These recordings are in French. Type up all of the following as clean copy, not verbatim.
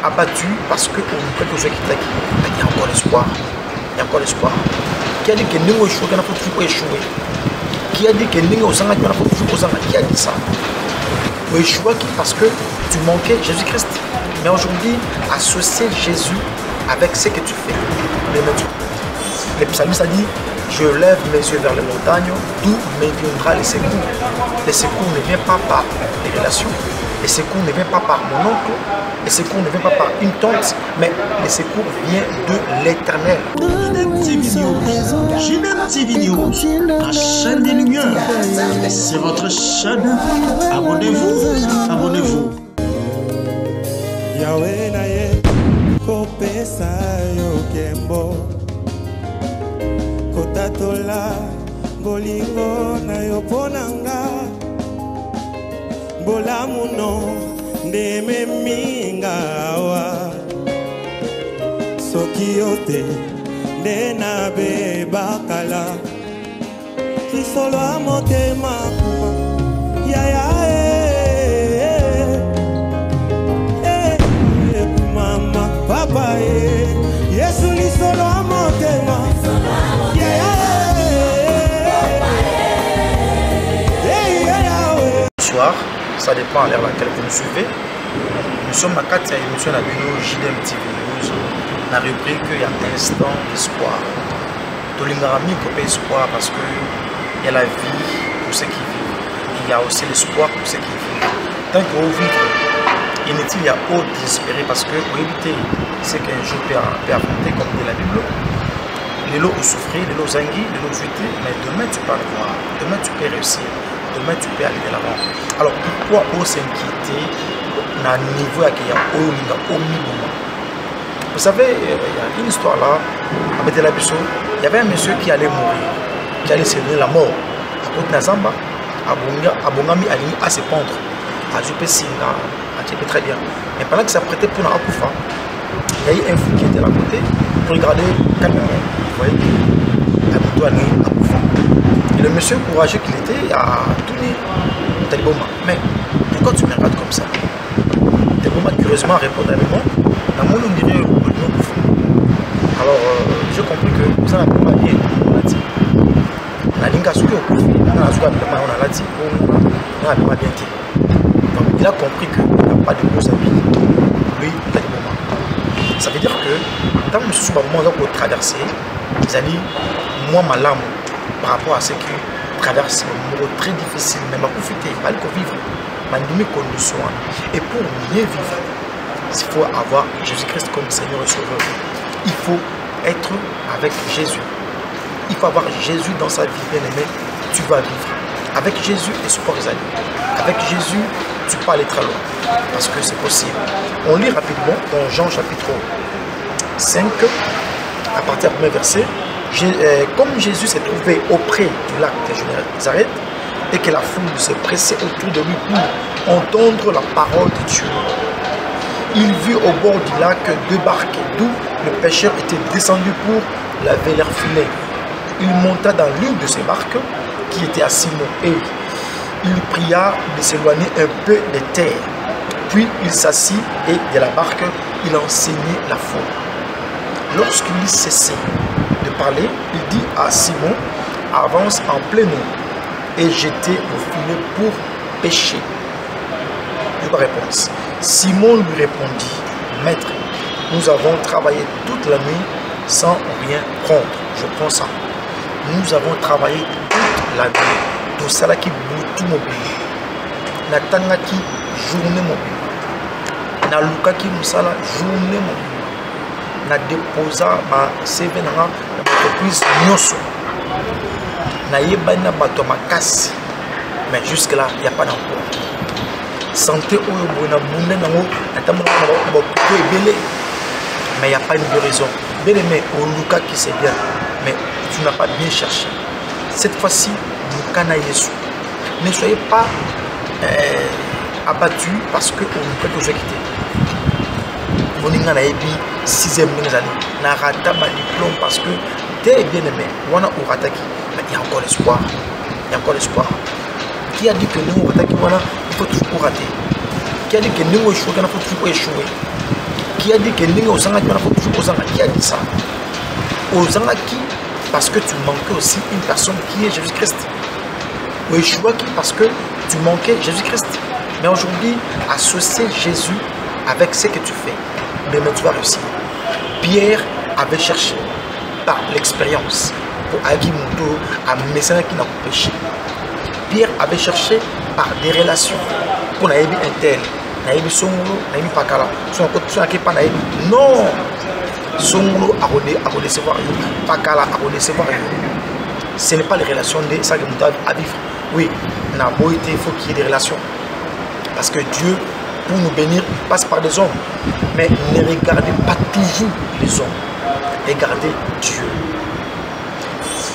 abattu parce que on quelque chose qui il y a encore l'espoir. Il y a encore l'espoir. Qui a dit que nous échouons, qu'on a pas échouer. Qui a dit que nous aux anges, qu'on a pas aux anges. Qui a dit ça? Ou échouer parce que tu manquais Jésus-Christ. Mais aujourd'hui, associer Jésus avec ce que tu fais. Le psalmiste a dit, je lève mes yeux vers les montagnes, d'où me viendra le secours. Le secours ne vient pas par les relations, le secours ne vient pas par mon oncle, le secours ne vient pas par une tante, mais le secours vient de l'Éternel. JDM TV News, la chaîne des lumières. C'est votre chaîne. Abonnez-vous, abonnez-vous. Yahweh na ye kopesa yo kembo kotatola bolingo na yo ponanga bolamuno ndeme minga wa soki yote nde na bebakala kisolo ya motema yaya Papa, Yesu ni solo a motema. Bonsoir, ça dépend à l'heure à laquelle vous nous suivez. Nous sommes à 4 émissions à JDM TV News. On a repris qu'il y a un instant d'espoir. Tolingarami kopé espoir parce qu'il y a la vie pour ceux qui vivent. Il y a aussi l'espoir pour ceux qui vivent. Tant que vous vivez, inutile, il y a haut désespéré parce que pour éviter ce qu'un jour peut affronter, comme dit la Bible, les lots ont souffert, les lots zangui, les lots jutés, mais demain tu peux le voir, demain tu peux réussir, demain tu peux aller de l'avant. Alors pourquoi on s'inquiéter à un niveau qu'il y a au minimum? Vous savez, il y a une histoire là, avec la Bible, il y avait un monsieur qui allait mourir, qui allait se donner la mort. À côté de Nazamba, à Bongami, à se pendre, à Jupésinga. Très bien. Mais pendant que ça prêtait pour Akoufa, il y a eu un fou qui était à côté pour regarder calmement. Vous voyez, Akoufa. Et le monsieur courageux qu'il était a tourné Taliboma. Mais pourquoi tu me regardes comme ça? Taliboma curieusement répondait avec moi. Dans mon nom, on dirait Akoufa. Alors j'ai compris que ça n'a pas bien. On a dit. La ligne a souki au Koufa. On a dit. On a bien dit. Il a compris qu'il n'y a pas de beaux habits. Lui, il a des moments. Ça veut dire que dans le moment où on traverse, ils allaient moins malade par rapport à ce qui traverse un moment très difficile. Mais ma profiter, il faut vivre. Ma condition. Et pour mieux vivre, il faut avoir Jésus-Christ comme Seigneur et Sauveur. Il faut être avec Jésus. Il faut avoir Jésus dans sa vie, bien aimé. Tu vas vivre. Avec Jésus, espoir les alliés. Avec Jésus, tu peux aller très loin. Parce que c'est possible. On lit rapidement dans Jean chapitre 5, à partir du premier verset. Comme Jésus s'est trouvé auprès du lac de Génézareth et que la foule s'est pressée autour de lui pour entendre la parole de Dieu, il vit au bord du lac deux barques d'où le pêcheur était descendu pour laver leur filet. Il monta dans l'une de ces barques qui était à Simon et il pria de s'éloigner un peu de terre. Puis il s'assit et de la barque, il enseignait la foule. Lorsqu'il cessait de parler, il dit à Simon, avance en plein eau et jetez vos filets pour pêcher. Je pas réponse. Simon lui répondit, maître, nous avons travaillé toute la nuit sans rien prendre. Je prends ça. Nous avons travaillé toute la nuit. Tout ça qui boutou mobile. Na tangaki journée mobile. Na lukaki musala journée mobile. Na déposa ma CV na entreprise nyoso. Na yebana bato makasi. Mais jusque là, il n'y a pas d'emploi. Santé au na bunda na ngo na tamona na ba belé. Mais il n'y a pas une guérison. Bien aimé, au lukaki c'est bien. Mais tu n'as pas bien cherché. Cette fois-ci, ne soyez pas abattu parce que vous avez quitté. Vous avez dit 6e année, vous avez raté ma diplôme parce que tu es bien aimé. Mais il y a encore l'espoir. Il y a encore l'espoir. Qui a dit que nous, il faut toujours rater? Qui a dit que nous, il faut toujours échouer? Qui a dit que Ninga Ozanga qui faut toujours Ozanga? Qui a dit ça? Ozanga qui? Parce que tu manquais aussi une personne qui est Jésus-Christ. Ou Yeshua qui? Parce que tu manquais Jésus-Christ. Mais aujourd'hui, associer Jésus avec ce que tu fais, mais tu vas réussir. Pierre avait cherché par l'expérience pour Agi Mundo à Messana qui n'a pas péché. Pierre avait cherché par des relations pour Naïbi Intel, Naïbi Songolo, Naïbi Pakala, non, Songolo a recevoir, Pakala a recevoir. Ce n'est pas les relations de ça à vivre. Oui, il faut qu'il y ait des relations. Parce que Dieu, pour nous bénir, passe par des hommes. Mais ne regardez pas toujours les hommes. Regardez Dieu.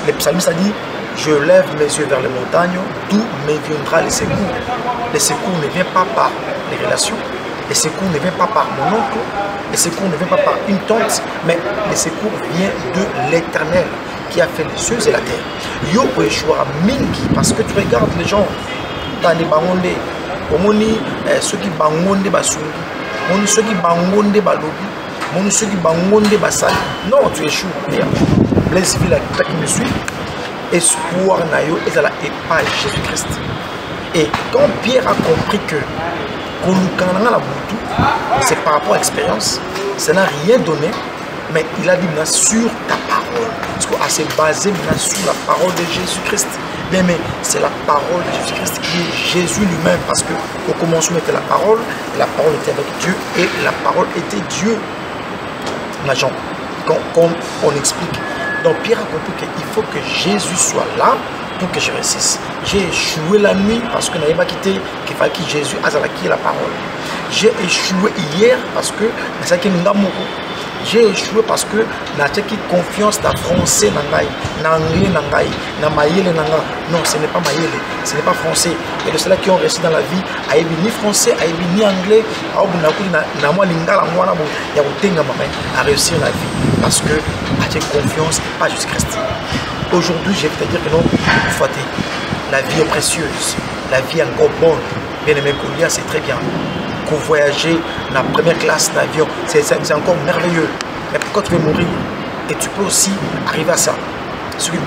Le psalmiste a dit, je lève mes yeux vers les montagnes, d'où me viendra le secours. Le secours ne vient pas par les relations. Le secours ne vient pas par mon oncle. Le secours ne vient pas par une tante. Mais le secours vient de l'Éternel qui a fait les cieux et la terre. Yo peut échouer mingi parce que tu regardes les gens dans les bangonde. Omoni ceux qui bangonde basungi, moni ceux qui bangonde balobi, moni ceux qui bangonde basali. Non, tu échoues. Blaise Villa qui me suit, espoir nayo est à la épage Jésus-Christ. Et quand Pierre a compris que c'est par rapport à l'expérience, ça n'a rien donné, mais il a dit maintenant sur ta parole. Parce qu'on s'est basé maintenant sur la parole de Jésus-Christ. Bien, mais c'est la parole de Jésus-Christ qui est Jésus lui-même. Parce qu'au commencement était la parole était avec Dieu, et la parole était Dieu. L'agent, comme on explique. Donc Pierre a compris qu'il faut que Jésus soit là pour que je réussisse. J'ai échoué la nuit parce que je n'avais pas quitté qu'il fallait que Jésus ait la parole. J'ai échoué hier parce que j'ai échoué parce que j'ai confiance dans français, dans anglais, dans maïele. Non, ce n'est pas maïele, ce n'est pas français. Et de ceux-là qui ont réussi dans la vie, ni français, ni anglais, à réussir la vie. Parce que j'ai confiance, pas Jésus-Christ. Aujourd'hui, je vais te dire que non, la vie est précieuse, la vie est encore bonne. Bien aimé, c'est très bien. Pour voyager dans la première classe d'avion, c'est encore merveilleux. Mais pourquoi tu veux mourir? Et tu peux aussi arriver à ça. Tu peux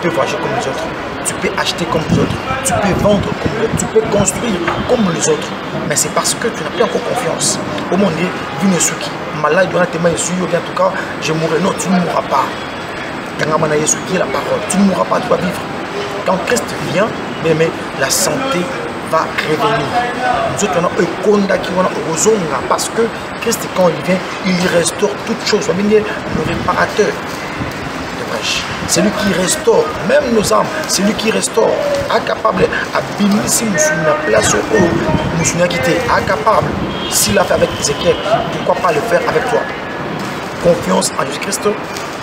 voyager comme les autres, tu peux acheter comme les autres, tu peux vendre comme les autres, tu peux construire comme les autres. Mais c'est parce que tu n'as plus encore confiance. Au monde, vu ne qui malade, doit te mettre ou bien en tout cas, je mourrai. Non, tu ne mourras pas. Quand la parole, tu ne mourras pas, tu vas vivre. Quand Christ vient, mais la santé va revenir. Nous autres, on a parce que Christ, quand il vient, il restaure toutes choses. Le réparateur. C'est lui qui restaure, même nos âmes, c'est lui qui restaure. Incapable, si nous sommes à la place où nous sommes quittés, incapable, s'il l'a fait avec Ézéchiel, pourquoi pas le faire avec toi? Confiance en Jésus-Christ, tu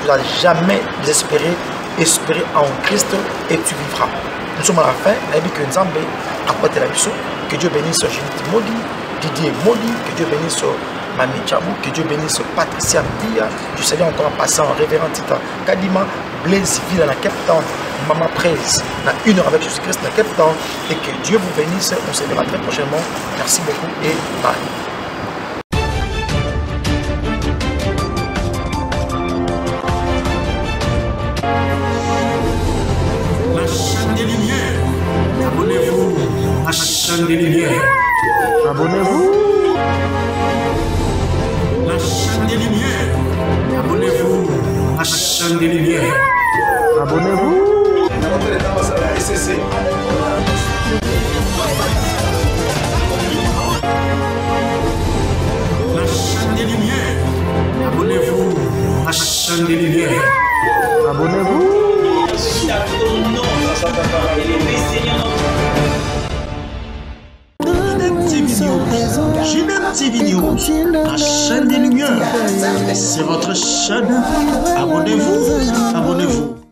n'as jamais espérer en Christ et tu vivras. Nous sommes à la fin, que Dieu bénisse Génite Modi, Didier Modi, que Dieu bénisse Mami Tchabou, que Dieu bénisse Patricia Bia, je salue encore en passant révérend Tita Kadima, Blaise Villa dans Cape Town, Maman Presse, dans 1 heure avec Jésus-Christ dans Cape Town, et que Dieu vous bénisse. On se verra très prochainement. Merci beaucoup et bye. La chaîne des Lumières, abonnez-vous. La chaîne des Lumières, abonnez-vous. La chaîne des Lumières, abonnez-vous. La chaîne des Lumières, abonnez-vous. La chaîne des Lumières, abonnez-vous. La chaîne des Lumières, abonnez-vous. JDM TV News, la chaîne des Lumières, c'est votre chaîne. Abonnez-vous, abonnez-vous.